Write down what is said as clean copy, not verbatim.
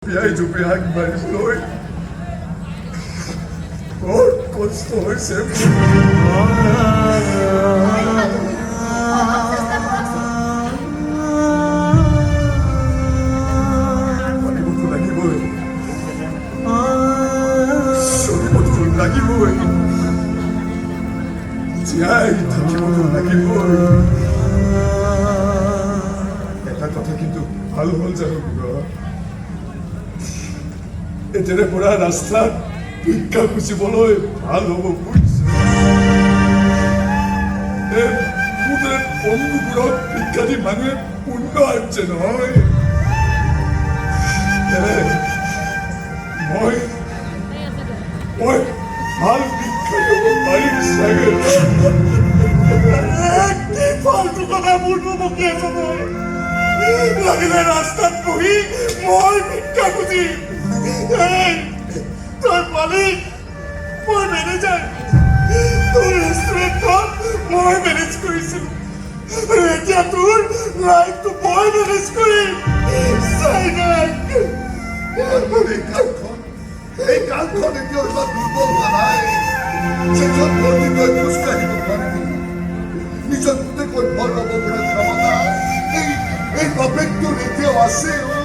বেহাগ মাৰি লৈ বৰ কষ্ট হৈছে লাগিবই চলিবতো লাগিবই জীয়াই থাকিবতো লাগিবই এটা কথা কিন্তু ভাল হ'ল জানো এতিয়াৰে পৰা ৰাস্তাত ভিক্ষা খুচিবলৈ ভাল হ'ব বুজিছে বন্ধুবোৰক ভিক্ষা দি মানুহে পুণ্য আনিছে নহয় মই ভাল ভিক্ষা দিব পাৰিম চাগে কি ফাল্টু কথা বলবো বকি আছ তই লাগিলে ৰাস্তাত বহি মই ভিক্ষা খুজিম তোৰ মালিক মই ম্যানেজাৰ তোৰ ৰেস্টুৰেন্টখন মই ম্যানেজ কৰিছিল আৰু এতিয়া তোৰ লাইফটো মই ম্যানেজ কৰিম চাই নাই এই কালখন এতিয়া ইমান দুৰ্বল হোৱা নাই সেইখন ভৰ্তি তই খোজকাঢ়িব পাৰিবি নিজৰ গোটেইখন ভৰ ল'ব পৰা ক্ষমতা এই বাপেকটোৰ এতিয়াও আছে